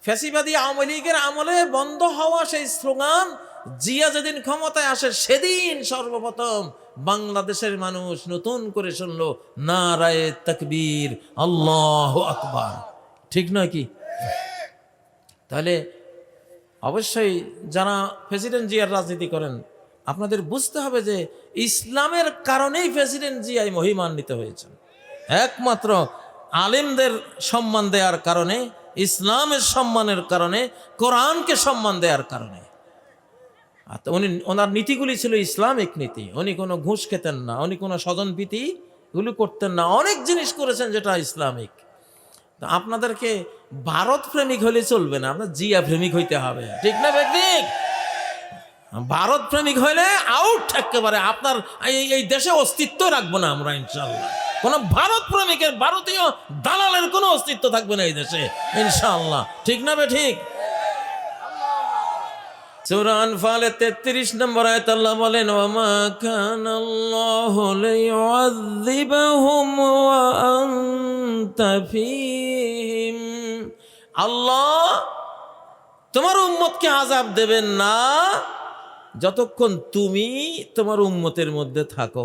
ফ্যাসিবাদী আওয়ামী লীগের আমলে বন্ধ হওয়া সেই স্লোগান জিয়া যেদিন ক্ষমতায় আসে সেদিন সর্বপ্রথম বাংলাদেশের মানুষ নতুন করে শুনলো নারায়ে তাকবীর, আল্লাহু আকবার। ঠিক নয় কি? তাহলে অবশ্যই যারা প্রেসিডেন্ট জিয়ার রাজনীতি করেন আপনাদের বুঝতে হবে যে ইসলামের কারণেই প্রেসিডেন্ট জিয়াই মহিমান্বিত হয়েছেন। একমাত্র আলেমদের সম্মান দেওয়ার কারণে, ইসলামের সম্মানের কারণে, কোরআনকে সম্মান দেওয়ার কারণে। আর ওনার নীতিগুলি ছিল ইসলামিক নীতি। উনি কোনো ঘুষ খেতেন না, উনি কোনো স্বজনপ্রীতি এগুলি করতেন না, অনেক জিনিস করেছেন যেটা ইসলামিক। আপনাদেরকে ভারত প্রেমিক হলে চলবে না, আপনার জিয়া প্রেমিক হইতে হবে। ঠিক না ঠিক? ভারত প্রেমিক হইলে আউট একেবারে, আপনার এই দেশে অস্তিত্ব রাখবো না আমরা ইনশাআল্লাহ। কোন ভারত প্রেমিকের, ভারতীয় দালালের কোনো অস্তিত্ব থাকবে না এই দেশে ইনশাআল্লাহ। ঠিক না ঠিক? সূরা আনফালের 33 নম্বর আয়াত আল্লাহ বলেন, ওয়ামা কানাল্লাহু লিউযাযিবাহুম ওয়া আনতা ফীহিম। আল্লাহ তোমার উম্মতকে আযাব দেবেন না যতক্ষণ তুমি তোমার উম্মতের মধ্যে থাকো।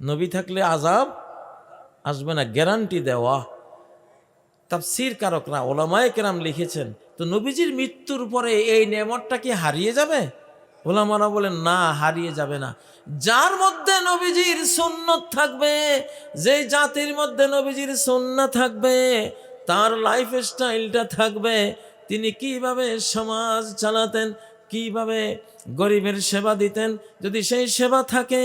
নবী থাকলে আযাব আসবে না, গ্যারান্টি দেওয়া। তাফসীর কারকরা, ওলামায়ে কেরাম লিখেছেন, তো নবীজির মৃত্যুর পরে এই নেয়ামতটা কি হারিয়ে যাবে? ওলামারা বলেন না, হারিয়ে যাবে না। যার মধ্যে নবীজির সুন্নাত থাকবে, যে জাতির মধ্যে নবীজির সুন্নাত থাকবে, তার লাইফ স্টাইলটা থাকবে, তিনি কিভাবে সমাজ চালাতেন, কিভাবে গরিবের সেবা দিতেন, যদি সেই সেবা থাকে,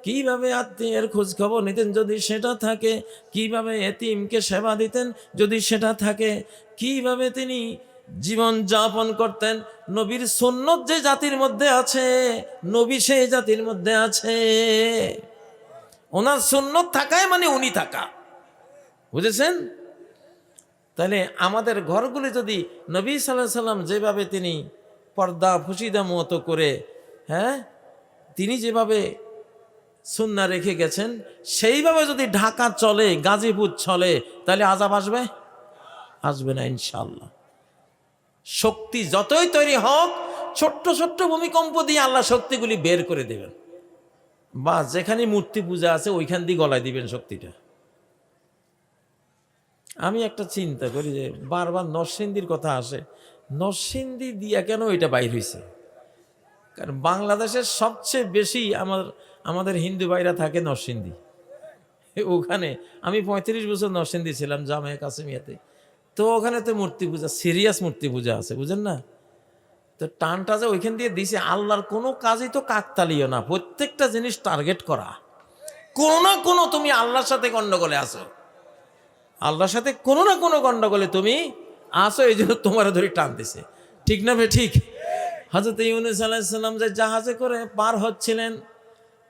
কিভাবে আত্মীয়ের খোঁজ খবর নিতেন যদি সেটা থাকে, কিভাবে এতিমকে সেবা দিতেন যদি সেটা থাকে, কিভাবে তিনি জীবন যাপন করতেন, নবীর সুন্নত যে জাতির মধ্যে আছে, নবী সেই জাতির মধ্যে আছে। ওনার সুন্নত থাকায় মানে উনি থাকা, বুঝেছেন? তাহলে আমাদের ঘরগুলি যদি নবী সাল্লাল্লাহু আলাইহি সাল্লাম যেভাবে তিনি পর্দা ফুসিদা মতো করে, হ্যাঁ, তিনি যেভাবে সুন্নাহ রেখে গেছেন সেইভাবে যদি ঢাকা চলে, গাজীপুর চলে, তাহলে আযাব আসবে? আসবে না ইনশাআল্লাহ। শক্তি যতই তৈরি হোক, ছোট্ট ছোট্ট ভূমিকম্প দিয়ে আল্লাহ শক্তিগুলি বের করে দেবেন। বা যেখানে মূর্তি পূজা আছে ওইখান দিয়ে গলায় দিবেন শক্তিটা। আমি একটা চিন্তা করি যে বারবার নরসিংদীর কথা আসে, নরসিংদী দিয়া কেন এটা বাইর হয়েছে? কারণ বাংলাদেশের সবচেয়ে বেশি আমাদের হিন্দু ভাইরা থাকে নরসিংদী। ওখানে আমি 35 বছর নরসিংদী ছিলাম জামিয়া কাসেমিয়াতে। তো ওখানে তো মূর্তি পূজা, সিরিয়াস মূর্তি পূজা আছে, বুঝেন না? তো টানটা যে ওইখান দিয়ে দিছে, আল্লাহর কোনো কাজই তো কাকতালীয় না, প্রত্যেকটা জিনিস টার্গেট করা। কোনো না কোনো তুমি আল্লাহর সাথে গন্ডগোলে আসো, আল্লাহর সাথে কোনো না কোনো গন্ডগোলে তুমি আসো, এই জন্য তোমার ধরে টানতেছে। ঠিক না ভাই? ঠিক। হযরত ইউনূস আলাইহিস সালাম যে জাহাজে করে পার হচ্ছিলেন,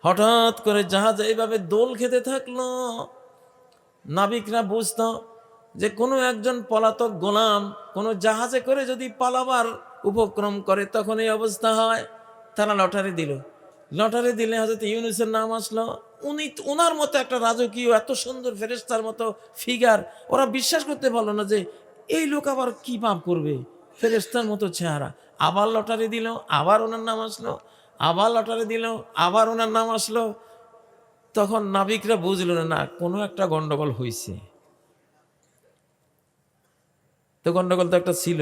হঠাৎ করে জাহাজ এইভাবে দোল খেতে থাকলো। নাবিকরা বুঝতো যে কোনো একজন পলাতক গোলাম কোনো জাহাজে করে যদি পালাবার উপক্রম করে তখন এই অবস্থা হয়। তারা লটারি দিল, লটারি দিলে হযরত ইউনূসের নাম আসলো। ওনার মতো একটা রাজকীয় এত সুন্দর ফেরেশতার মতো ফিগার, ওরা বিশ্বাস করতে পারলো না যে এই লোক আবার কি পাপ করবে, ফেরেশতার মতো চেহারা। আবার লটারি দিল, আবার ওনার নাম আসলো, আবার লটারি দিল, আবার ওনার নাম আসলো। তখন নাবিকরা বুঝলো না কোনো একটা গন্ডগোল হয়েছে। তো গন্ডগোল তো একটা ছিল,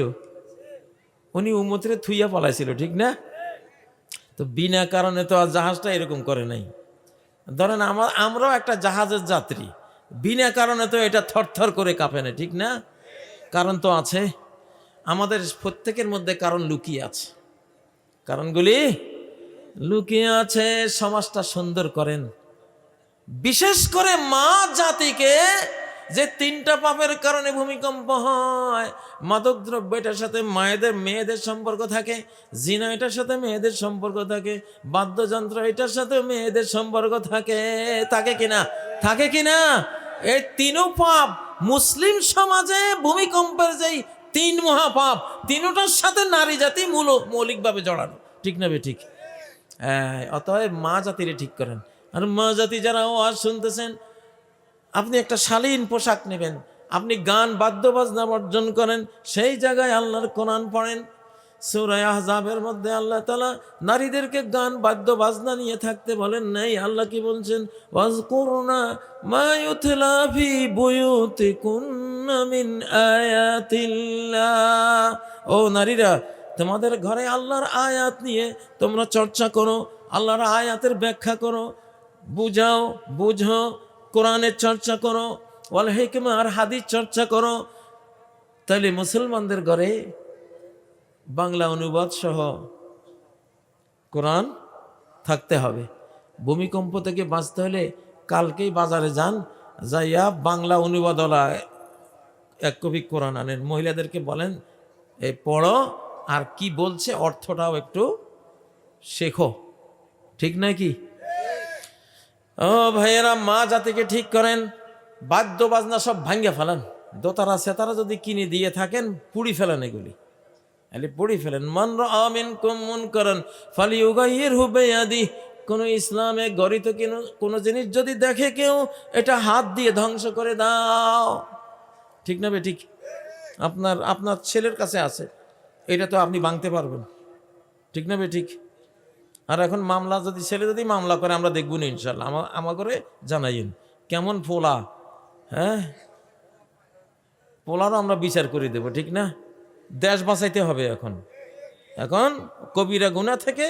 উনি উম্মতের থুইয়া পালাইছিল, ঠিক না? তো বিনা কারণে তো আর জাহাজটা এরকম করে নাই। ধরেন আমরাও একটা জাহাজের যাত্রী, বিনা কারণে তো এটা থরথর করে কাঁপে না, ঠিক না? কারণ তো আছে, আমাদের প্রত্যেকের মধ্যে কারণ লুকিয়ে আছে, কারণগুলি লুকিয়ে আছে। সমাজটা সুন্দর করেন, বিশেষ করে মা জাতিকে যে 3টা পাপের কারণে ভূমিকম্প হয়, মাদকদ্রব্য এটার সাথে মেয়েদের সম্পর্ক থাকে, জিনা এটার সাথে মেয়েদের সম্পর্ক থাকে, বাদ্যযন্ত্র এটার সাথে মেয়েদের সম্পর্ক থাকে, থাকে কিনা? থাকে কিনা? এই 3 পাপ মুসলিম সমাজে ভূমিকম্পের যেই 3 মহাপাপ, 3টার সাথে নারী জাতি মৌলিকভাবে জড়ানো, ঠিক না বে? ঠিক। অতএব মা জাতিরে ঠিক করেন। আর মা জাতি যারা ওয়াজ শুনতেছেন, আপনি একটা শালীন পোশাক নেবেন, আপনি গান বাদ্যবাজনা বর্জন করেন, সেই জায়গায় আল্লাহর কোরআন পড়েন। সূরা আহজাবের মধ্যে আল্লাহ তাআলা নারীদেরকে গান বাদ্য বাজনা নিয়ে থাকতে বলেন নাই। আল্লাহ কি বলছেন? ওয়াজকুরনা মা ইউতলা ফি বুয়ুতিকুন্না মিন আয়াতিল্লাহ। ও নারীরা, তোমাদের ঘরে আল্লাহর আয়াত নিয়ে তোমরা চর্চা করো, আল্লাহর আয়াতের ব্যাখ্যা করো, বুঝাও, বুঝো, কোরআনের চর্চা করো, ওয়াল হিকমা আর হাদিস চর্চা করো। তাহলে মুসলমানদের ঘরে বাংলা অনুবাদ সহ কোরআন থাকতে হবে। ভূমিকম্প থেকে বাঁচতে হলে কালকেই বাজারে যান, যাইয়া বাংলা অনুবাদওয়ালা এক কপি কোরআন আনেন। মহিলাদেরকে বলেন, এই পড়ো, আর কি বলছে অর্থটাও একটু শেখো। ঠিক নয় কি? ও ভাইয়েরা, মা জাতিকে ঠিক করেন, বাদ্য বাজনা সব ভাঙ্গে ফেলেন। দোতারা সেতারা যদি কিনে দিয়ে থাকেন, পুড়ি ফেলেন, এগুলি পুড়ি ফেলেন। মান রাআ মিনকুম মুনকারান ফালিয়ুগাইয়িরহু বিয়াদিহি। কোন ইসলামে গরিত কোনো জিনিস যদি দেখে কেউ, এটা হাত দিয়ে ধ্বংস করে দাও। ঠিক না বে ঠিক? আপনার ছেলের কাছে আছে, এটা তো আপনি ভাঙতে পারবেন। ঠিক না বে ঠিক? আর এখন মামলা যদি ছেলে যদি মামলা করে, আমরা দেখব না ইনশাল্লাহ। আমার করে জানাইন কেমন পোলা, হ্যাঁ, পোলারও আমরা বিচার করে দেব। ঠিক না? দেশ বাঁচাইতে হবে। এখন কবিরা গুনাহ থেকে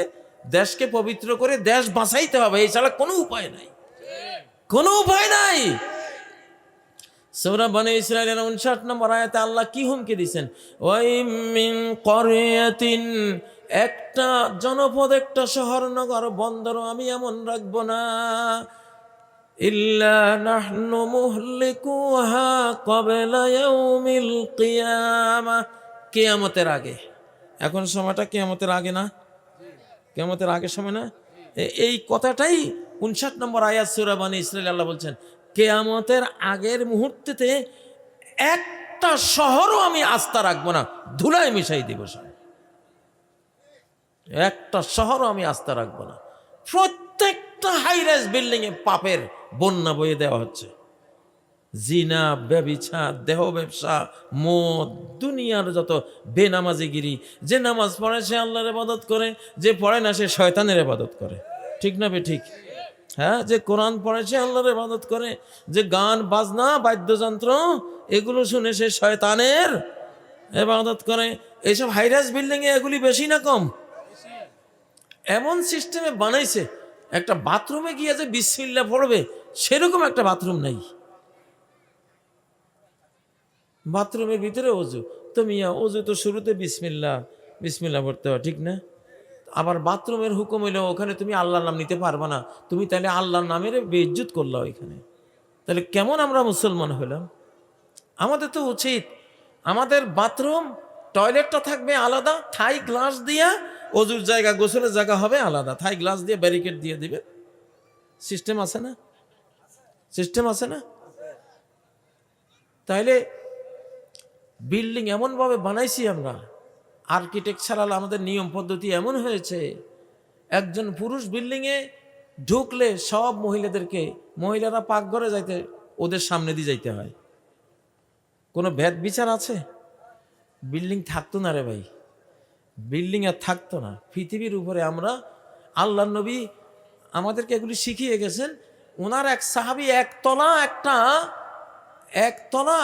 দেশকে পবিত্র করে দেশ বাঁচাইতে হবে, এছাড়া কোনো উপায় নাই, কোনো উপায় নাই। সূরা বনী ইসরাঈলের 59 নম্বর আয়াতে আল্লাহ কি হুমকি দিয়েছেন? ওয়াইম মিন ক্বরিয়াতিন, একটা জনপদ, একটা শহর, নগর, বন্দরও আমি এমন রাখবো না, ইল্লা নাহনু মুহলিকুহা ক্বাবলা ইয়াউমিল কিয়ামাহ, কিয়ামতের আগে। এখন সময়টা কিয়ামতের আগে না? কিয়ামতের আগে সময় না? এই কথাটাই 59 নম্বর আয়াত সূরা বনী ইসরাঈল আল্লাহ বলছেন, কিয়ামতের আগের মুহূর্তেতে একটা শহরও আমি আস্থা রাখবো না, ধুলায় মিশাই দিব সব। একটা শহরও আমি আস্থা রাখবো না। প্রত্যেকটা হাইরাইজ বিল্ডিং এ পাপের বন্যা বয়ে দেওয়া হচ্ছে। জিনা, ব্যভিচার, দেহ ব্যবসা, মদ, দুনিয়ার যত বেনামাজিগিরি। যে নামাজ পড়ে সে আল্লাহর ইবাদত করে, যে পড়ে না সে শয়তানের ইবাদত করে। ঠিক না বে ঠিক? হ্যাঁ, যে কোরআন পড়ে সে আল্লাহর ইবাদত করে, যে গান বাজনা বাদ্যযন্ত্র এগুলো শুনে সে শয়তানের ইবাদত করে। এইসব হাইরাইজ বিল্ডিং এ এগুলি বেশি না কম? এমন সিস্টেমে বানাইছে, একটা বাথরুমে গিয়ে যে বিসমিল্লাহ পড়বে সেরকম একটা বাথরুম নাই। বাথরুমের ভিতরে অজু, তো মিয়া অজু তো শুরুতে বিসমিল্লাহ পড়তে হয়। ঠিক না? আবার বাথরুমের হুকুম হইলো ওখানে তুমি আল্লাহর নাম নিতে পারবা না, তুমি তাহলে আল্লাহর নামের বেইজ্জত করলা ওইখানে। তাহলে কেমন আমরা মুসলমান হইলাম? আমাদের তো উচিত আমাদের বাথরুম টয়লেটটা থাকবে আলাদা, থাই গ্লাস দিয়া, অজুর জায়গা গোসলের জায়গা হবে আলাদা, থাই গ্লাস দিয়ে ব্যারিকেড দিয়ে দিবে। সিস্টেম আছে না? সিস্টেম আছে না? তাইলে বিল্ডিং এমনভাবে বানাইছি আমরা, আর্কিটেকচারাল আমাদের নিয়ম পদ্ধতি এমন হয়েছে, একজন পুরুষ বিল্ডিংয়ে ঢুকলে সব মহিলারা পাকঘরে যাইতে ওদের সামনে দিয়ে যাইতে হয়। কোনো ভেদ বিচার আছে? বিল্ডিং থাকতো না রে ভাই, বিল্ডিং আর থাকতো না পৃথিবীর উপরে। আমরা, আল্লাহর নবী আমাদেরকে এগুলি শিখিয়ে গেছেন। ওনার এক সাহাবী একতলা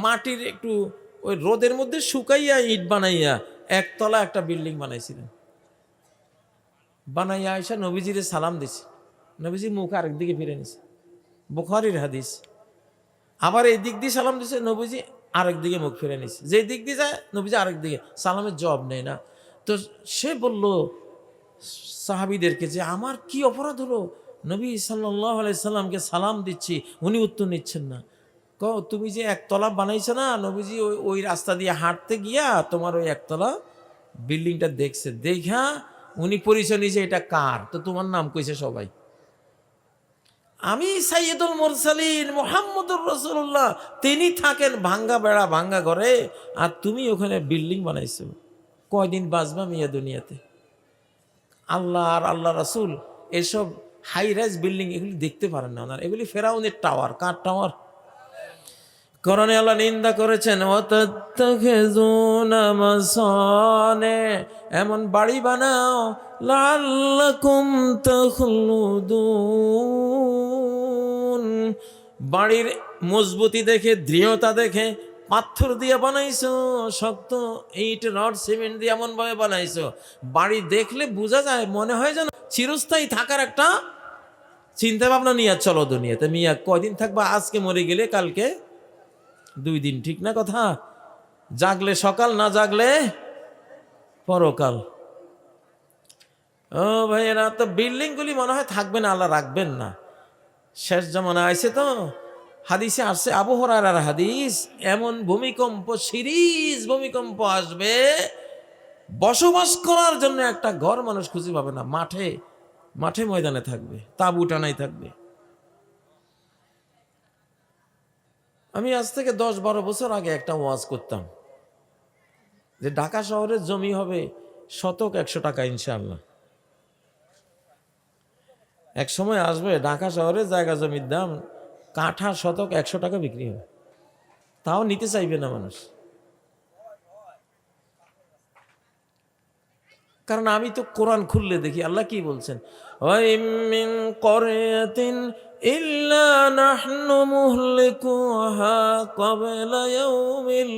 মাটির একটু ওই রোদের মধ্যে শুকাইয়া ইট বানাইয়া একতলা একটা বিল্ডিং বানাইছিলেন। বানাইয়া আয়সা নবীজিরে সালাম দিছে, নবীজি মুখ আরেক দিকে ফিরে নিছে, বুখারীর হাদিস। আবার এই দিক দিয়ে সালাম দিছে, নবীজি আরেক দিকে মুখ ফিরে নিছে। যে দিক দিয়ে যায় নবীজি আরেক দিকে, সালামের জবাব নেই না। তো সে বলল সাহাবীদেরকে যে আমার কি অপরাধ হলো, নবী সাল্লাল্লাহু আলাইহি সাল্লামকে সালাম দিচ্ছি, উনি উত্তর নিচ্ছেন না। তুমি যে একতলা বানাইছো না, নবীজি ওই রাস্তা দিয়ে হাঁটতে গিয়া তোমার ওই একতলা বিল্ডিংটা দেখছে, দেখা উনি পরিচয় নিয়েছে এটা কার, তো তোমার নাম কইছে সবাই। আমি সাইয়্যিদুল মুরসালিন মুহাম্মদুর রাসূলুল্লাহ, তিনি থাকেন ভাঙ্গা বেড়া ভাঙ্গা ঘরে, আর তুমি ওখানে বিল্ডিং বানাইছো। কয়দিন বাঁচবা মিয়া দুনিয়াতে? আল্লাহ আর আল্লাহ রাসূল এসব হাই রাইজ বিল্ডিং এগুলি দেখতে পারেন না ওনার। এগুলি ফেরাউনের টাওয়ার। কার টাওয়ার? কোরআনে আল্লাহ নিন্দা করেছেন, ওয়াতাত্তাখিযুনা মাসানে, এমন বাড়ি বানাও লাআল্লাকুম তাখলুদুন, বাড়ির মজবুতি দেখে, দৃঢ়তা দেখে পাথর দিয়ে বানাইছো, শক্ত ইট রড সিমেন্ট দিয়ে এমন ভাবে বানাইছো, বাড়ি দেখলে বোঝা যায়, মনে হয় যেন চিরস্থায়ী থাকার একটা চিন্তা ভাবনা নিয়ে চলো দুনিয়াতে। মিয়া কয়দিন থাকবা? আজকে মরে গেলে কালকে 2 দিন, ঠিক না কথা? জাগলে সকাল, না জাগলে পরকাল। ও ভাইয়েরা, তো বিল্ডিং গুলি মনে হয় থাকবে না, আল্লাহ রাখবেন না। শেষ জামানা আইছে তো, হাদিসে আসছে, আবু হুরায়রার হাদিস, এমন ভূমিকম্প, সিরিজ ভূমিকম্প আসবে, বসবাস করার জন্য একটা ঘর মানুষ খুঁজে পাবে না, মাঠে মাঠে ময়দানে থাকবে, তাঁবু টানাই থাকবে। আমি আজ থেকে 10-12 বছর আগে একটা ওয়াজ করতাম যে ঢাকা শহরের জমি হবে শতক 100 টাকা ইনশাআল্লাহ। এক সময় আসবে ঢাকা শহরে জায়গা জমির দাম কাঠা শতক 100 টাকা বিক্রি হবে, তাও নিতে চাইবে না মানুষ। কারণ আমি তো কোরআন খুললে দেখি আল্লাহ কি বলছেন, ওয়াইম মিন ক্বরিয়াতিন ইল্লা নাহনু মুহলিকুহা ক্বাবলা ইয়াউমিল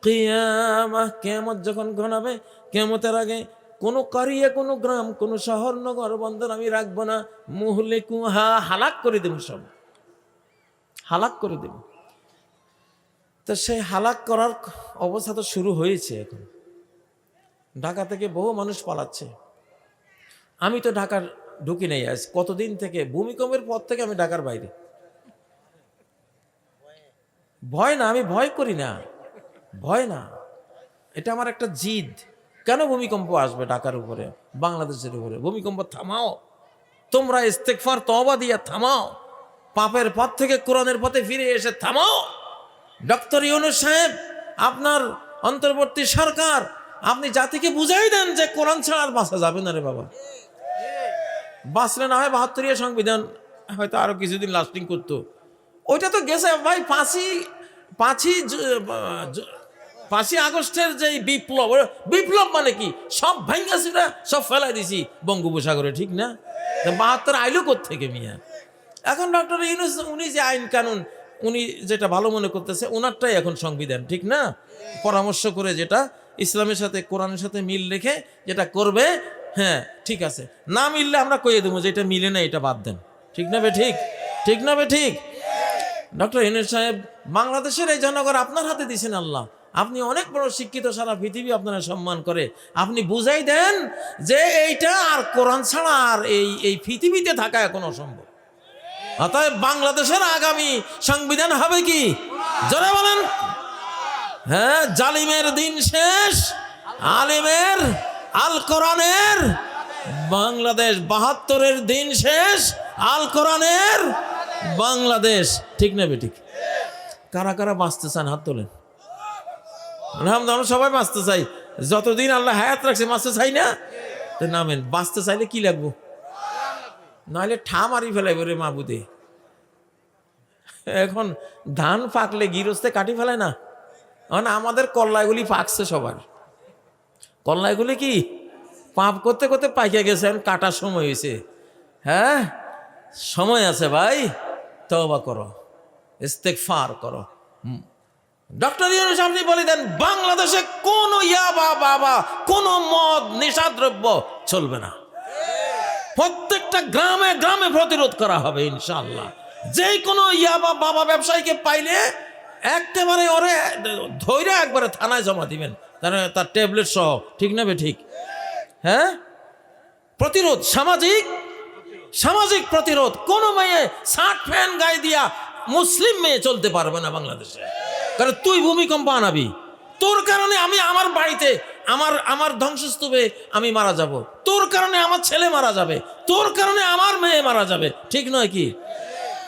কিয়ামাহ, কিয়ামত যখন ঘনাবে, কিয়ামতের আগে কোনো কারিয়া, কোনো গ্রাম, কোনো শহর, নগর, বন্দর আমি রাখবো না। মুহলিকুহা, হালাক করে দেব, সব হালাক করে দেব। তো সেই হালাক করার অবস্থা তো শুরু হয়েছে। এখন ঢাকা থেকে বহু মানুষ পালাচ্ছে। আমি তো ঢাকার ঢুকি নাই আজ কতদিন থেকে, ভূমিকম্পের পর থেকে আমি ঢাকার বাইরে। ভয় না, আমি ভয় করি না, ভয় না, এটা আমার একটা জিদ। কেন ভূমিকম্প আসবে ঢাকার উপরে, বাংলাদেশের উপরে? ভূমিকম্প থামাও, তোমরা ইস্তেগফার তওবা দিয়া থামাও, পাপের পথ থেকে কোরআনের পথে ফিরে এসে থামাও। ডক্টর ইউনূস সাহেব, আপনার অন্তর্বর্তী সরকার, আপনি জাতিকে বুঝাই দেন যে কোরআন ছাড়া আর বাঁচা যাবে না রে বাবা। বাঁচলে না হয় 72 সংবিধান হয়তো আরো কিছুদিন লাস্টিং করতো, ওইটা তো গেছে ভাই। 5ই আগস্টের যে বিপ্লব, বিপ্লব মানে কি, সব ভাঙ্গাছিরা সব ফেলাই দিছি বঙ্গোপসাগরে, ঠিক না? 72 আইলো কোত্থেকে মিয়া? এখন ডক্টর ইউনূস, উনি যে আইন কানুন, উনি যেটা ভালো মনে করতেছে, ওনারটাই এখন সংবিধান, ঠিক না? পরামর্শ করে যেটা ইসলামের সাথে, কোরআনের সাথে মিল রেখে যেটা করবে, হ্যাঁ ঠিক আছে। না মিললে আমরা কইয়ে দেবো যে এটা মিলে না, এটা বাদ দেন, ঠিক না বে ঠিক? ঠিক না বে ঠিক? ডক্টর ইউনূস সাহেব, বাংলাদেশের এই জনগণ আপনার হাতে দিয়েছেন আল্লাহ, আপনি অনেক বড় শিক্ষিত, সারা পৃথিবী আপনারা সম্মান করে, আপনি বুঝাই দেন যে এইটা আর কোরআন ছাড়া আর এই পৃথিবীতে থাকা এখন অসম্ভব। অতএব বাংলাদেশের আগামী সংবিধান হবে কি? জোরে বলেন। হ্যাঁ, জালিমের দিন শেষ, আলিমের, আল কোরআনের বাংলাদেশ। 72-এর দিন শেষ, আল কোরআনের বাংলাদেশ, ঠিক না বেঠিক? কারা কারা বাঁচতে চান হাত তোলেন। আমরা সবাই বাঁচতে চাই, যতদিন আল্লাহ হায়াত রাখছে বাঁচতে চাই না? তো নামেন, বাঁচতে চাইলে কি লাগবো? নাহলে ঠা মারি ফেলাইব রে মাবুদে। এখন ধান পাকলে গৃহস্থে কাটি ফেলায় না, এখন আমাদের কল্লাইগুলি পাকছে, সবার কল্লাইগুলি কি পাপ করতে করতে পাইকে গেছে, এখন কাটার সময় হয়েছে। হ্যাঁ, সময় আছে ভাই, তওবা করো, ইস্তেগফার করো। ডক্টর ইউনূস আপনি বলে দেন, বাংলাদেশে কোনো ইয়াবা বাবা, কোনো মদ, নেশাদ্রব্য চলবে না। প্রত্যেকটা গ্রামে গ্রামে প্রতিরোধ করা হবে ইনশাআল্লাহ। যে কোনো ইয়াবা বাবা ব্যবসায়ীকে পাইলে একেবারে ওরে ধৈর্য একবারে থানায় জমা দিবেন, তার ট্যাবলেট সহ, ঠিক না বে ঠিক? হ্যাঁ, প্রতিরোধ, সামাজিক প্রতিরোধ। কোন মেয়ে শার্ট প্যান্ট গায়ে দিয়া মুসলিম মেয়ে চলতে পারবে না বাংলাদেশে। কারণ তুই ভূমিকম্প আনাবি, তোর কারণে আমি আমার বাড়িতে, আমার ধ্বংসস্তূপে আমি মারা যাব, তোর কারণে আমার ছেলে মারা যাবে, তোর কারণে আমার মেয়ে মারা যাবে, ঠিক নয় কি?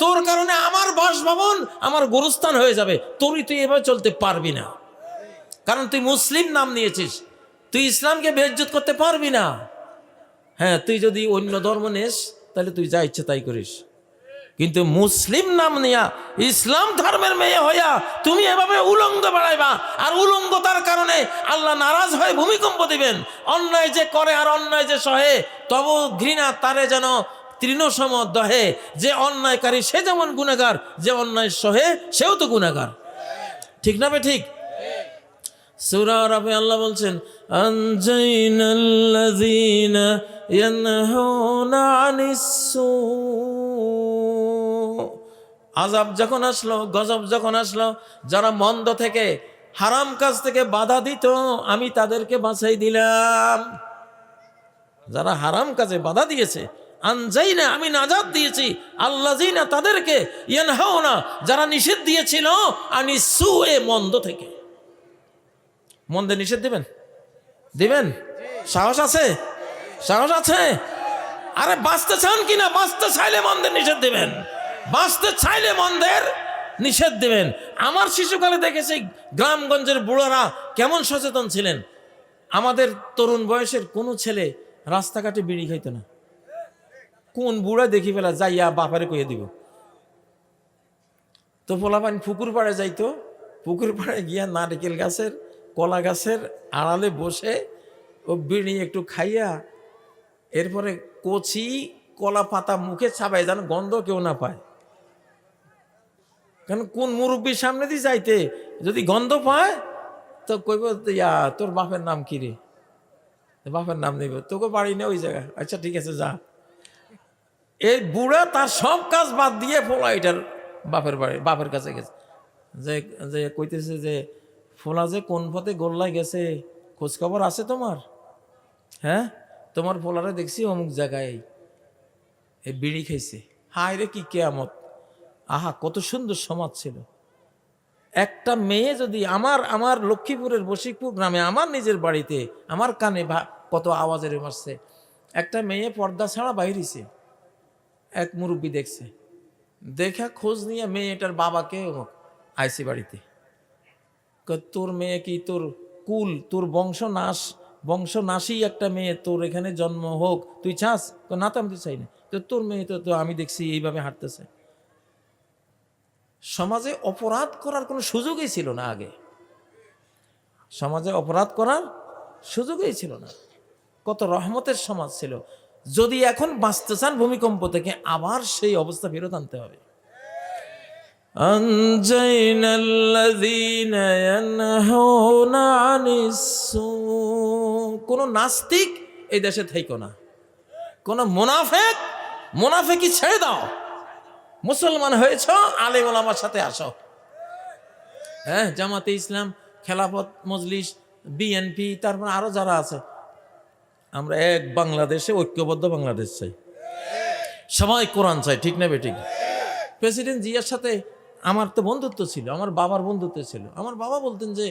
তোর কারণে আমার বাসভবন, আমার গোরস্থান হয়ে যাবে। তুই এভাবে চলতে পারবি না, কারণ তুই মুসলিম নাম নিয়েছিস, তুই ইসলামকে বেইজ্জত করতে পারবি না। হ্যাঁ, তুই যদি অন্য ধর্ম নেস তাহলে তুই যা ইচ্ছে তাই করিস, কিন্তু মুসলিম নাম নিয়া ইসলাম ধর্মের মেয়ে হইয়া তুমি এভাবে উলঙ্গ বাড়াইবা, আর উলঙ্গতার কারণে আল্লাহ নারাজ হয়ে ভূমিকম্প দিবেন। অন্যায় যে করে আর অন্যায় যে সহে, তবু ঘৃণা তারে যেন তৃণসম দহে। যে অন্যায়কারী সে যেমন গুনাহগার, যে অন্যায় সহে সেও তো গুনাহগার। ঠিক না বে ঠিক? সূরা আরাফে আল্লাহ বলছেন, আনজাইনাল্লাযীনা ইয়ানহাউনা আনিস সূ। আযাব যখন আসলো, গজব যখন আসলো, যারা মন্দ থেকে হারাম কাজ থেকে বাধা দিত, আমি তাদেরকে বাঁচাই দিলাম। যারা হারাম কাজে বাধা দিয়েছে, আনজাইনা আমি নাজাত দিয়েছি, আল্লাযীনা তাদেরকে, ইয়ানহাউনা যারা নিষেধ দিয়েছিল, আনিস সূ মন্দ থেকে। মন্দে নিষেধ দিবেন? দিবেন? সাহস আছে? সাহস আছে? আরে বাঁচতে চান কিনা? বাঁচতে চাইলে মন্দের নিষেধ দিবেন, বাঁচতে চাইলে মন্দের নিষেধ দিবেন। আমার শিশুকালে দেখেছি গ্রামগঞ্জের বুড়ারা কেমন সচেতন ছিলেন। আমাদের তরুণ বয়সের কোনো ছেলে রাস্তাঘাটে বিড়ি খাইত না। কোন বুড়া দেখি ফেলা যাইয়া বাপারে কইয়ে দিব। তো পোলাপান পুকুর পাড়ে যাইতো, পুকুর পাড়ে গিয়া নারকেল গাছের, কলা গাছের আড়ালে বসে ও বিড়ি একটু খাইয়া, এরপরে কচি কলা পাতা মুখে ছাপায়, যেন গন্ধ কেউ না পায়। কারণ কোন মুরব্বীর সামনে দিয়ে যাইতে যদি গন্ধ পায় তো কইব, ইয়া তোর বাপের নাম কি রে? বাপের নাম নিব, তোকে বাড়ি না ওই জায়গায়। আচ্ছা ঠিক আছে যা। এই বুড়া তার সব কাজ বাদ দিয়ে ফোলা এটার বাপের বাড়ি, বাপের কাছে গেছে। যে কইতেছে যে ফোলা যে কোন পথে গোল্লায় গেছে, খোঁজখবর আছে তোমার? হ্যাঁ, তোমার ফোলারে দেখছি অমুক জায়গায় এই বিড়ি খাইছে। হায় রে কি কেয়ামত! আহা, কত সুন্দর সমাজ ছিল। একটা মেয়ে যদি আমার লক্ষ্মীপুরের বশিকপুর গ্রামে, আমার নিজের বাড়িতে, আমার কানে কত আওয়াজের মারছে, একটা মেয়ে পর্দা ছাড়া বাইরেছে। এক মুরব্বী দেখছে, দেখা খোঁজ নিয়ে মেয়েটার বাবাকে আইসি বাড়িতে। তোর মেয়ে কি তোর কুল, তোর বংশনাশী একটা মেয়ে, তোর এখানে জন্ম হোক, তুই চাস? না তো আমি তো চাই না। তো তোর মেয়ে তো আমি দেখছি এইভাবে হাঁটতেছে। সমাজে অপরাধ করার কোনো সুযোগই ছিল না আগে, সমাজে অপরাধ করার সুযোগই ছিল না। কত রহমতের সমাজ ছিল। যদি এখন বাঁচতে চান ভূমিকম্প থেকে, আবার সেই অবস্থা ফেরত আনতে হবে। কোন নাস্তিক এই দেশে থাইকো না, কোন মুনাফেকি ছেড়ে দাও। মুসলমান হয়েছ, আলেম ওলামার সাথে আসো। হ্যাঁ, জামাতে ইসলাম, খেলাফত মজলিস, বিএনপি, তারপর আরো যারা আছে, আমরা এক বাংলাদেশে, ঐক্যবদ্ধ বাংলাদেশ চাই, সবাই কোরআন চাই। ঠিক না বেঠিক? প্রেসিডেন্ট জিয়ার সাথে আমার তো বন্ধুত্ব ছিল, আমার বাবার বন্ধুত্ব ছিল। আমার বাবা বলতেন যে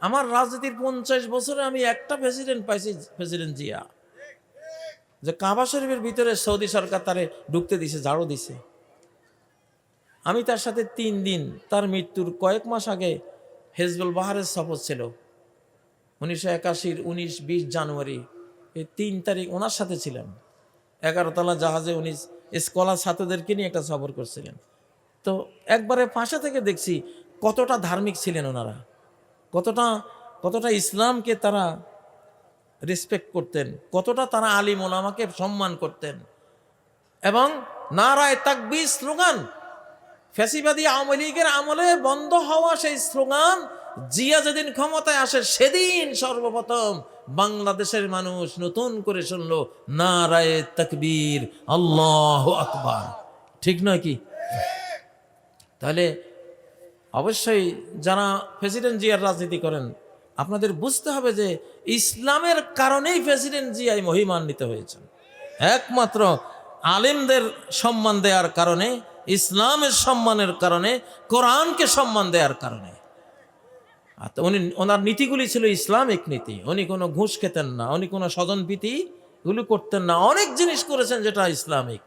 আমার রাজনীতির 50 বছরে আমি একটা প্রেসিডেন্ট পাইছি, প্রেসিডেন্ট জিয়া, যে কাবা শরীফের ভিতরে সৌদি সরকার তারে ঢুকতে দিছে, ঝাড়ু দিছে। আমি তার সাথে 3 দিন, তার মৃত্যুর কয়েক মাস আগে হেজবুল বাহারের সফর ছিল 1981-র 19-20 জানুয়ারি, এই 3 তারিখ ওনার সাথে ছিলাম। 11 তলা জাহাজে উনি স্কলার ছাত্রদেরকে নিয়ে একটা সফর করছিলেন। তো একবারে পাশে থেকে দেখছি কতটা ধার্মিক ছিলেন ওনারা, কতটা ইসলামকে তারা রেসপেক্ট করতেন, কতটা তারা আলিম ওলামাকে সম্মান করতেন। এবং নারায়ে তাকবীর স্লোগান, ফ্যাসিবাদী আওয়ামী লীগের আমলে বন্ধ হওয়া সেই স্লোগান, জিয়া যেদিন ক্ষমতায় আসে সেদিন সর্বপ্রথম বাংলাদেশের মানুষ নতুন করে শুনলো নারায়ে তাকবীর, আল্লাহু আকবার। ঠিক নয় কি? তাহলে অবশ্যই যারা প্রেসিডেন্ট জিয়ার রাজনীতি করেন, আপনাদের বুঝতে হবে যে ইসলামের কারণেই প্রেসিডেন্ট জিয়াই মহিমান্বিত হয়েছেন। একমাত্র আলেমদের সম্মান দেওয়ার কারণে, ইসলামের সম্মানের কারণে, কোরআনকে সম্মান দেওয়ার কারণে। আর ওনার নীতিগুলি ছিল ইসলামিক নীতি। উনি কোনো ঘুষ খেতেন না, উনি কোনো স্বজনপ্রীতি গুলি করতেন না, অনেক জিনিস করেছেন যেটা ইসলামিক।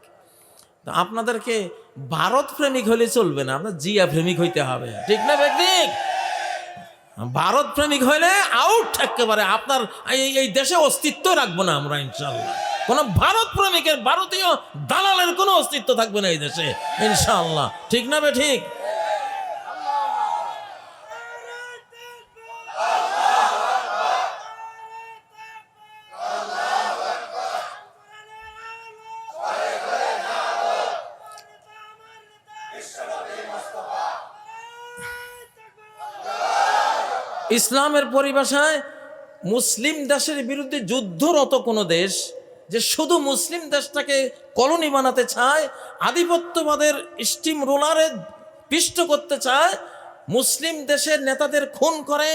আপনাদেরকে ভারত প্রেমিক হলে চলবে না, আপনার জিয়া প্রেমিক হইতে হবে। ঠিক না ব্যক্তিক? ভারত প্রেমিক হইলে আউট একেবারে, আপনার এই দেশে অস্তিত্ব রাখবো না আমরা ইনশাল্লাহ। কোন ভারত প্রেমিকের, ভারতীয় দালালের কোনো অস্তিত্ব থাকবে না এই দেশে ইনশাআল্লাহ। ঠিক না বে ঠিক? ইসলামের পরিভাষায় মুসলিম দেশের বিরুদ্ধে যুদ্ধরত কোনো দেশ যে শুধু মুসলিম দেশটাকে কলোনি বানাতে চায়, আধিপত্যবাদের স্টিম রোলারে পিষ্ট করতে চায়, মুসলিম দেশের নেতাদের খুন করে,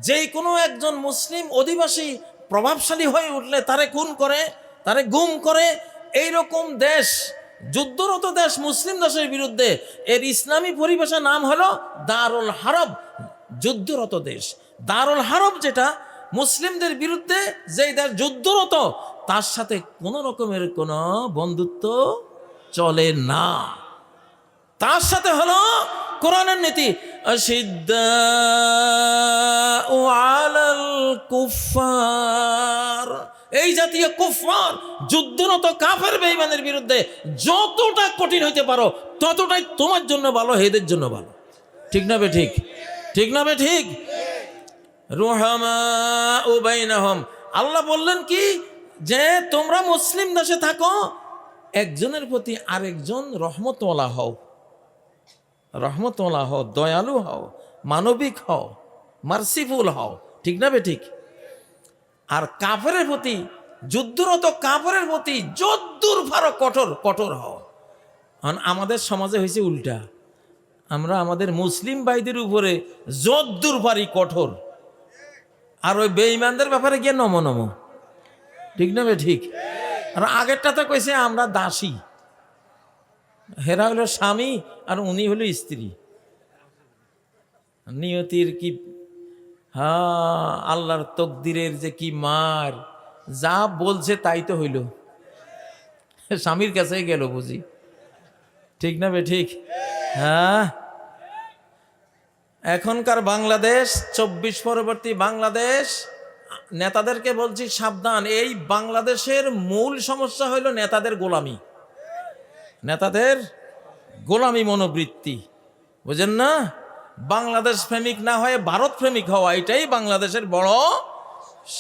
যেই কোনো একজন মুসলিম অধিবাসী প্রভাবশালী হয়ে উঠলে তারে খুন করে, তারে গুম করে, এইরকম দেশ, যুদ্ধরত দেশ মুসলিম দেশের বিরুদ্ধে, এর ইসলামী পরিভাষা নাম হলো দারুল হারব, যুদ্ধরত দেশ। দারুল হারব যেটা মুসলিমদের বিরুদ্ধে যেই দেশ যুদ্ধরত, তার সাথে কোনো রকমের কোনো বন্ধুত্ব চলে না। তার সাথে হলো কোরআনের নীতি, আশিদ্দাউ আলাল কুফার, এই জাতীয় কুফার যুদ্ধরত কাফের বেঈমানের বিরুদ্ধে যতটা কঠিন হইতে পারো ততটাই তোমার জন্য ভালো, এদের জন্য ভালো। ঠিক না বে ঠিক? ঠিক না বে ঠিক? রুহামাউ বাইনাহুম, আল্লাহ বললেন কি যে তোমরা মুসলিম দেশে থাকো, একজনের প্রতি আরেকজন রহমতওয়ালা হও, রহমতওয়ালা হও, দয়ালু হও, মানবিক হও, মার্সিফুল হও। ঠিক না বে ঠিক? আর কাফেরের প্রতি, যুদ্ধরত কাফেরের প্রতি যদ্দূর পারো কঠোর কঠোর হও। আমাদের সমাজে হয়েছে উল্টা, আমরা আমাদের মুসলিম ভাইদের উপরে যদ্দূর পারি কঠোর, আর ওই বেঈমানদের ব্যাপারে গিয়ে নম নম। ঠিক না বে ঠিক? আর আগেরটা তো কইছে আমরা দাসী, হেরা হলো স্বামী আর উনি হলো স্ত্রী। নিয়তির কি, হ্যাঁ, আল্লাহর তকদিরের যে কি মার, যা বলছে তাই তো হইল, স্বামীর কাছে গেল বুঝি। ঠিক না বে ঠিক? হ্যাঁ, এখনকার বাংলাদেশ, 24 পরবর্তী বাংলাদেশ, নেতাদেরকে বলছি সাবধান। এই বাংলাদেশের মূল সমস্যা হইল নেতাদের গোলামি, নেতাদের গোলামি মনোবৃত্তি, বুঝেন না? বাংলাদেশ প্রেমিক না হয়ে ভারত প্রেমিক হওয়া, এটাই বাংলাদেশের বড়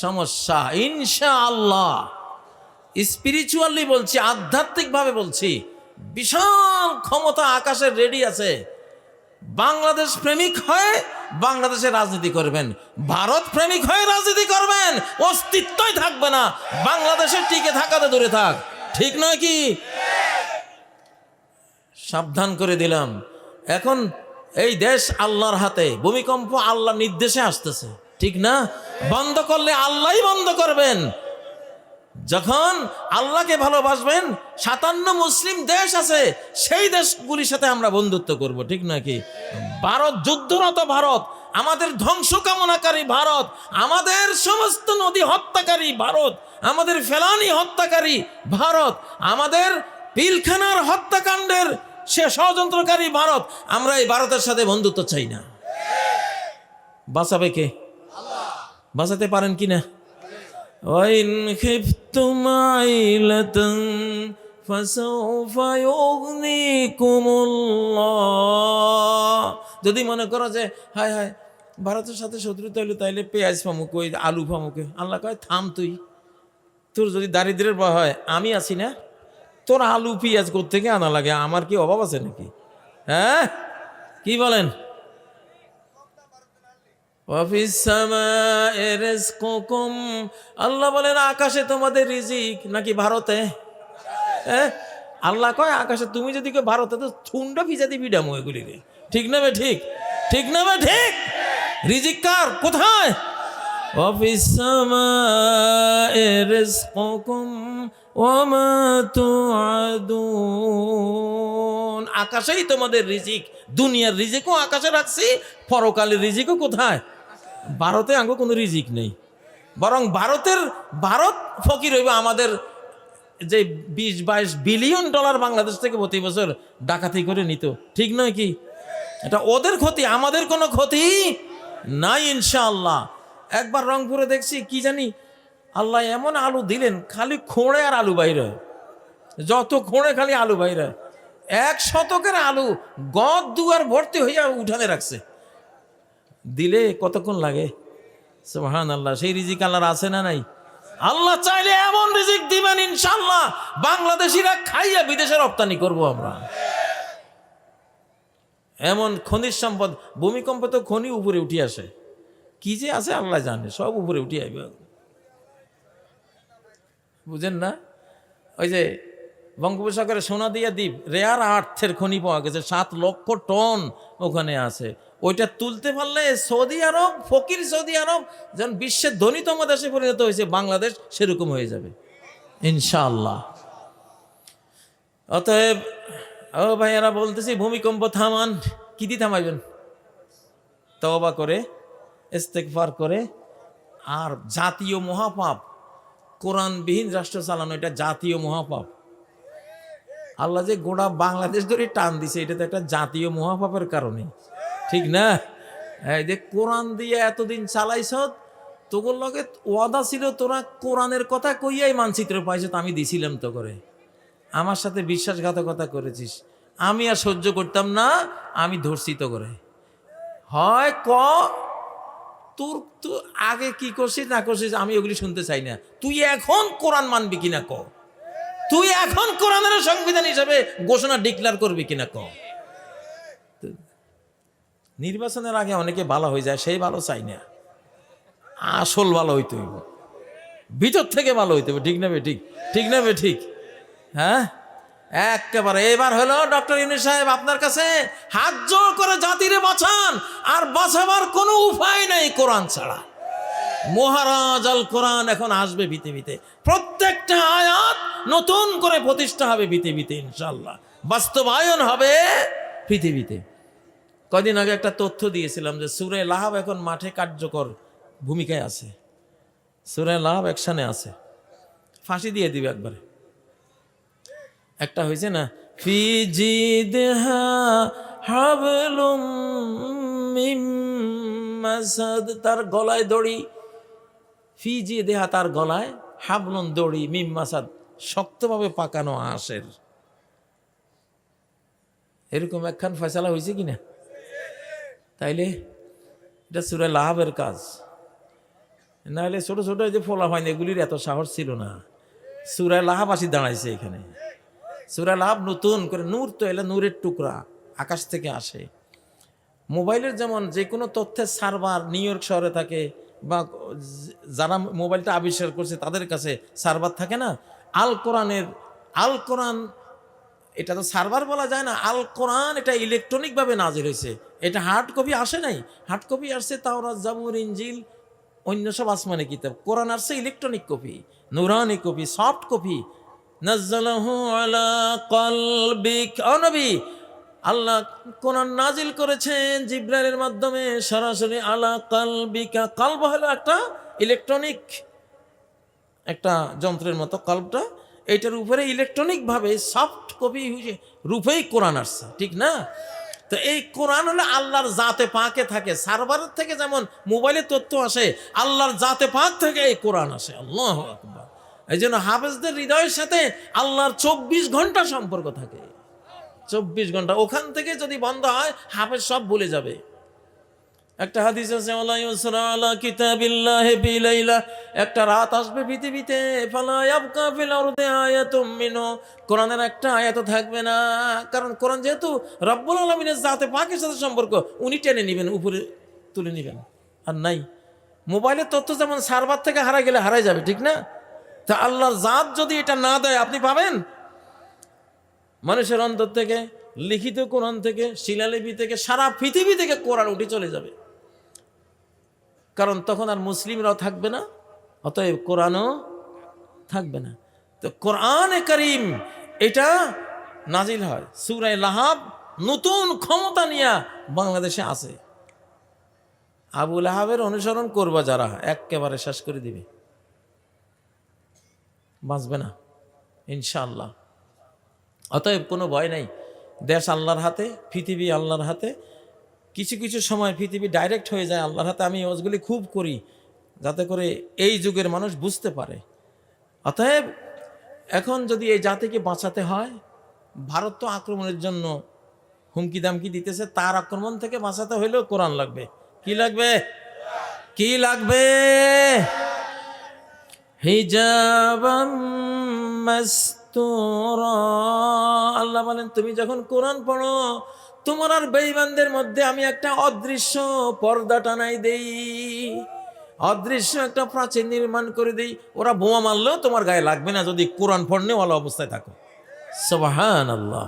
সমস্যা। ইনশাআল্লাহ স্পিরিচুয়ালি বলছি, আধ্যাত্মিকভাবে বলছি, বিশাল ক্ষমতা আকাশের রেডি আছে। বাংলাদেশ প্রেমিক হয়ে বাংলাদেশে রাজনীতি করবেন, ভারত প্রেমিক হয়ে রাজনীতি করবেন, অস্তিত্বই থাকবে না, বাংলাদেশের টিকে থাকাতে দূরে থাক। ঠিক নয় কি? সাবধান করে দিলাম। এখন এই দেশ আল্লাহর হাতে, ভূমিকম্প আল্লাহর নির্দেশে আসতেছে। ঠিক না? বন্ধ করলে আল্লাহই বন্ধ করবেন। যখন আল্লাহকে ভালোবাসবেন, 57 মুসলিম দেশ আছে, সেই দেশগুলির সাথে আমরা বন্ধুত্ব করব। ঠিক নাকি? ভারত যুদ্ধরত, ভারত আমাদের ধ্বংস কামনাকারী, ভারত আমাদের সমস্ত নদী হত্যাকারী, ভারত আমাদের ফেলানি হত্যাকারী, ভারত আমাদের পিলখানার হত্যাকাণ্ডের সে ষড়যন্ত্রকারী, ভারত। আমরা এই ভারতের সাথে বন্ধুত্ব চাই না। বাঁচাবে কে? বাঁচাতে পারেন কিনা? وَإِنْ خِفْتُمْ عَيْلَةً فَسَوْفَ يُغْنِيكُمُ اللَّهُ। যদি মনে করো যে হায় হায় ভারতের সাথে শত্রুতা হইলে তাইলে পেঁয়াজ পামুক, ওই আলু পামুকে, আল্লাহ কয় থাম, তুই, তোর যদি দারিদ্রের ভয় হয় আমি আছি না, তোর আলু পেঁয়াজ কোত্থেকে আনা লাগে, আমার কি অভাব আছে নাকি? হ্যাঁ, কি বলেন? আল্লাহ বলেন আকাশে তোমাদের রিজিক নাকি ভারতে? আল্লাহ কয় আকাশে, তুমি যদি কেউ ভারতে তো ঠুন্ডা ভিজা দিবি ডামো এগুলি। ঠিক না বে ঠিক? ঠিক না বে ঠিক? রিজিক কার? কোথায়? আকাশেই তোমাদের রিজিক, দুনিয়ার রিজিকও আকাশে রাখছি, পরকালের রিজিকও কোথায়? ভারতে আঙ্গ কোনো রিজিক নেই, বরং ভারত ফকির হইবে আমাদের যে 20-22 বিলিয়ন ডলার বাংলাদেশ থেকে প্রতি বছর ডাকাতি করে নিত। ঠিক নয় কি? এটা ওদের ক্ষতি, আমাদের কোনো ক্ষতি নাই ইনশাআল্লাহ। একবার রংপুরে দেখছি কি জানি আল্লাহ এমন আলু দিলেন, খালি খোঁড়ে আর আলু বাইরে, যত খোঁড়ে খালি আলু বাইরে। 1 শতকের আলু গদ দুয়ার ভর্তি হইয়া উঠানে রাখছে। দিলে কতক্ষণ লাগে? সুবহানাল্লাহ। সেই রিজিক আল্লাহর আছে না নাই? আল্লাহ চাইলে এমন রিজিক দিবেন ইনশাআল্লাহ, বাংলাদেশিরা খাইয়া বিদেশে রপ্তানি করব আমরা। এমন খনিজ সম্পদ, ভূমিকম্প তো খনি উপরে উঠে আসে, কি যে আছে আল্লাহ জানে, সব উপরে উঠে আইবে। বুঝেন না? ওই যে বঙ্গোপসাগরে সোনা দিয়া দ্বীপ, রেয়ার আর্থের খনি পাওয়া গেছে, 7 লক্ষ টন ওখানে আছে। ওইটা তুলতে পারলে সৌদি আরব, ফকির সৌদি আরব যেন বিশ্বের ধনীতম দেশে পরিণত হয়েছে, বাংলাদেশ সেরকম হয়ে যাবে ইনশাআল্লাহ। অতএব ও ভাইয়ারা বলতেছি, ভূমিকম্প থামান। কি দিয়ে থামাইবেন? তওবা করে, ইস্তেগফার করে। আর জাতীয় মহাপাপ, কোরআনবিহীন রাষ্ট্র চালানো, এটা জাতীয় মহাপাপ। আল্লাহ যে গোটা বাংলাদেশ ধরে টান দিছে, এটা তো একটা জাতীয় মহাপাপের কারণে, ঠিক না? এই যে কোরআন দিয়ে এতদিন চালাইছ, তোর লগে ওয়াদা ছিল তোরা কোরআনের কথা কইয়াই মানচিত্র পাইছ, আমি দিছিলাম তো করে। আমার সাথে বিশ্বাসঘাতকতা করেছিস, আমি আর সহ্য করতাম না, আমি ধরছি তো করে। হয় ক তোর তো আগে কি করছিস না করছিস আমি ওগুলি শুনতে চাই না, তুই এখন কোরআন মানবি কিনা ক, তুই এখন কোরআনের সংবিধান হিসাবে ঘোষণা ডিক্লেয়ার করবি কিনা ক। নির্বাচনের আগে অনেকে ভালো হয়ে যায়, সেই ভালো চাই না, আসল ভালো হইতে হইব, ভিতর থেকে ভালো হইতে হবে, ঠিক না বে ঠিক? ঠিক না বে ঠিক? হ্যাঁ, একেবারে। এবার হলো ডক্টর ইউনূস সাহেব আপনার কাছে হাত জোড় করে জাতিরে বাঁচান, আর বাঁচাবার কোনো উপায় নাই কোরআন ছাড়া। মহারাজ আল কোরআন এখন আসবে পৃথিবীতে, প্রত্যেকটা আয়াত নতুন করে প্রতিষ্ঠা হবে পৃথিবীতে ইনশাআল্লাহ, বাস্তবায়ন হবে পৃথিবীতে। কদিন আগে একটা তথ্য দিয়েছিলাম যে সূরা লাহাব এখন মাঠে কার্যকর ভূমিকায় আছে, সূরা লাহাব অ্যাকশনে আছে, ফাঁসি দিয়ে দিবে একবারে। একটা হয়েছে না, ফি জিদহা হাবলুম মিন মাসাদ, তার গলায় দড়ি, ফি জিদহা তার গলায়, হাবলুন দড়ি, মিন মাসাদ শক্তভাবে পাকানো আঁশের। এরকম একখান ফয়সালা হয়েছে কিনা? তাইলে এটা সূরা লাহাবের কাজ। নাহলে ছোট ছোট যে ফোলা হয়নি, এগুলির এত সাহস ছিল না। সূরা লাহাব আসি দাঁড়াইছে এখানে। সূরা লাহাব নতুন করে, নূর তো এলে নূরের টুকরা আকাশ থেকে আসে। মোবাইলের যেমন যে কোনো তথ্যের সার্ভার নিউ ইয়র্ক শহরে থাকে, বা যারা মোবাইলটা আবিষ্কার করছে তাদের কাছে সার্ভার থাকে না, আল কোরআন এটা তো সার্ভার বলা যায় না, আল কোরআন এটা ইলেকট্রনিকভাবে নাজিল হয়েছে, এটা হার্ড কপি আসে নাই। হার্ড কপি আসছে তাওরাত, জাবুর, ইনজিল, অন্য সব আসমানি কিতাব। কোরআন আসছে ইলেকট্রনিক কপি, নুরানি কপি, সফট কপি। নাজ্জালাহু আলা কলবিক, ও নবী, আল্লাহ কোরআন নাজিল করেছেন জিবরাইলের মাধ্যমে সরাসরি আলা কলবিকা। কলব হলো একটা ইলেকট্রনিক একটা যন্ত্রের মতো, কলবটা, এইটার উপরে ইলেকট্রনিকভাবে সফট কপি রূপেই কোরআন আসছে, ঠিক না? তো এই কোরআন হলো আল্লাহর জাতে পাকে থাকে, সার্ভারের থেকে যেমন মোবাইলে তথ্য আসে, আল্লাহর জাতে পাক থেকে এই কোরআন আসে। আল্লাহু আকবার। এই জন্য হাফেজদের হৃদয়ের সাথে আল্লাহর 24 ঘন্টা সম্পর্ক থাকে, 24 ঘন্টা। ওখান থেকে যদি বন্ধ হয়, হাফেজ সব ভুলে যাবে। একটা হাদিস আছে, ওয়ালা ইউসরা আলা কিতাবিল্লাহি বিলাইলা, একটা রাত আসবে পৃথিবীতে, ফালা ইয়াবকা ফিল আরদি আয়াতুম মিনহু, কোরআনের একটা আয়াত থাকবে না। কারণ কোরআন যেহেতু রব্বুল আলামিনের জাতে পাকের সাথে সম্পর্ক, উনি টেনে নেবেন, উপরে তুলে নেবেন। আর নাই, মোবাইলের তথ্য যেমন সার্ভার থেকে হারাই গেলে হারাই যাবে, ঠিক না? তা আল্লাহর জাত যদি এটা না দেয়, আপনি পাবেন? মানুষের অন্তর থেকে, লিখিত কোরআন থেকে, শিলালিপি থেকে, সারা পৃথিবী থেকে কোরআন উঠে চলে যাবে। কারণ তখন আর মুসলিমরাও থাকবে না, অতএব কোরআনও থাকবে না। তো কোরআনে কারীম এটা নাজিল হয়, সূরা লাহাব নতুন ক্ষমতা নিয়ে বাংলাদেশে আছে। আবু লাহাবের অনুসরণ করবা যারা, একেবারে শেষ করে দিবে, বাঁচবে না ইনশাআল্লাহ। অতএব কোনো ভয় নাই, দেশ আল্লাহর হাতে, পৃথিবী আল্লাহর হাতে। কিছু কিছু সময় পৃথিবী ডাইরেক্ট হয়ে যায় আল্লাহর হাতে। আমি ওয়াজগুলি খুব করি, যাতে করে এই যুগের মানুষ বুঝতে পারে। অতএব এখন যদি এই জাতিকে বাঁচাতে হয়, ভারত তো আক্রমণের জন্য হুমকি দামকি দিতেছে, তার আক্রমণ থেকে বাঁচাতে হইলেও কোরআন লাগবে। কি লাগবে? কি লাগবে? হিজাবাম মাসতুরা। আল্লাহ বলেন তুমি যখন কোরআন পড়ো, তোমার আর বেঈমানদের মধ্যে আমি একটা অদৃশ্য পর্দা টানাই দেই, অদৃশ্য একটা প্রাচীর নির্মাণ করে দেই। ওরা বোমা মারলেও তোমার গায়ে লাগবে না যদি কোরআন পড়নেওয়ালা অবস্থায় থাকো। সুবহানাল্লাহ।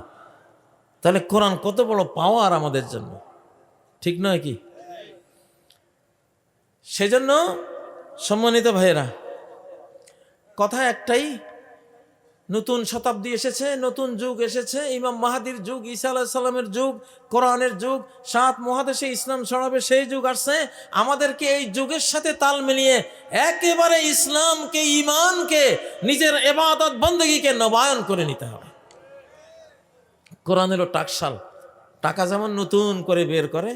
তাহলে কোরআন কত বড় পাওয়ার আমাদের জন্য, ঠিক নয় কি? সেজন্য সম্মানিত ভাইয়েরা, কথা একটাই, নতুন শতাব্দী এসেছে, নতুন যুগ এসেছে, ইমাম মাহাদির যুগ, ঈসা আলাইহিস সালামের যুগ, কোরআনের যুগ, 7 মহাদেশে ইসলাম ছড়াবে সেই যুগ আসছে। আমাদেরকে এই যুগের সাথে তাল মিলিয়ে একেবারে ইসলামকে, ঈমানকে, নিজের ইবাদত বন্দেগীকে নবায়ন করে নিতে হবে। কোরআন হলো টাকশাল, টাকা যেমন নতুন করে বের করে,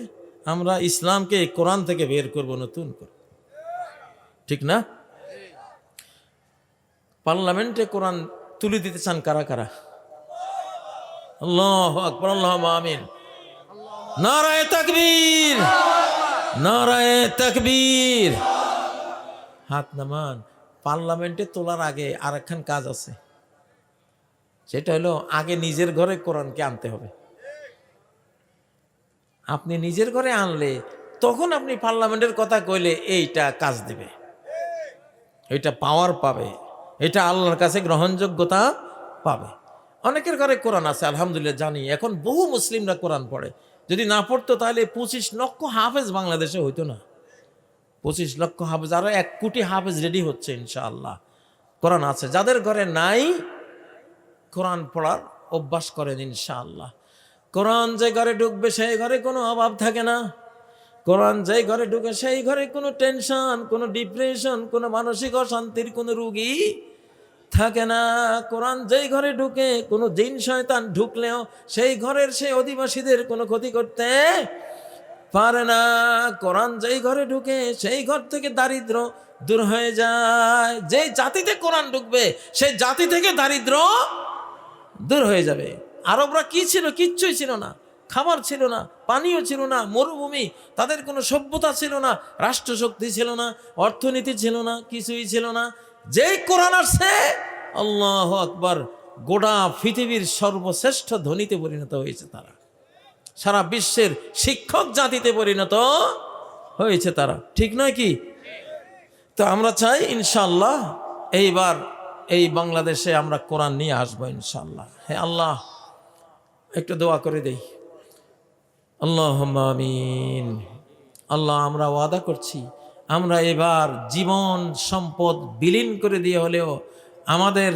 আমরা ইসলামকে কোরআন থেকে বের করব নতুন করে, ঠিক না? পার্লামেন্টে কোরআন তুলে দিতে চান কারা কারা? আল্লাহু আকবার, আল্লাহুম্মা আমিন। নারায়ে তাকবীর, নারায়ে তাকবীর। হাত নামান। পার্লামেন্টে তোলার আগে আরেকখান কাজ আছে, সেটা হলো আগে নিজের ঘরে কোরআনকে আনতে হবে। আপনি নিজের ঘরে আনলে তখন আপনি পার্লামেন্টের কথা কইলে এইটা কাজ দিবে, এটা পাওয়ার পাবে, এটা আল্লাহর কাছে গ্রহণযোগ্যতা পাবে। অনেকের ঘরে কোরআন আছে আলহামদুলিল্লাহ, জানি এখন বহু মুসলিমরা কোরআন পড়ে। যদি না পড়তো তাহলে 25 লক্ষ হাফেজ বাংলাদেশে হইতো না। 25 লক্ষ হাফেজ, আরো 1 কোটি হাফেজ রেডি হচ্ছে ইনশাআল্লাহ। কোরআন আছে, যাদের ঘরে নাই কোরআন পড়ার অভ্যাস করেন ইনশাআল্লাহ। কোরআন যে ঘরে ঢুকবে সেই ঘরে কোনো অভাব থাকে না। কোরআন যেই ঘরে ঢুকে সেই ঘরে কোনো টেনশন, কোনো ডিপ্রেশন, কোনো মানসিক অশান্তির কোনো রোগী থাকে না। কোরআন যেই ঘরে ঢুকে কোনো জিন শয়তান ঢুকলেও সেই ঘরের সেই অধিবাসীদের কোনো ক্ষতি করতে পারে না। কোরআন যেই ঘরে ঢুকে সেই ঘর থেকে দারিদ্র দূর হয়ে যায়। যেই জাতিতে কোরআন ঢুকবে সেই জাতি থেকে দারিদ্র দূর হয়ে যাবে। আরবরা কি ছিল? কিচ্ছুই ছিল না, খাবার ছিল না, পানীয় ছিল না, মরুভূমি, তাদের কোনো সভ্যতা ছিল না, রাষ্ট্রশক্তি ছিল না, অর্থনীতি ছিল না, কিছুই ছিল না। যেই কোরআন আসছে, আল্লাহু আকবার, গোটা পৃথিবীর সর্বশ্রেষ্ঠ ধনীতে পরিণত হয়েছে তারা, সারা বিশ্বের শিক্ষক জাতিতে পরিণত হয়েছে তারা, ঠিক নয় কি? তো আমরা চাই ইনশাআল্লাহ এইবার এই বাংলাদেশে আমরা কোরআন নিয়ে আসবো ইনশাআল্লাহ। হে আল্লাহ, একটু দোয়া করে দেই। আল্লাহুম্মা আমিন। আল্লাহ, আমরা ওয়াদা করছি আমরা এবার জীবন সম্পদ বিলীন করে দিয়ে হলেও আমাদের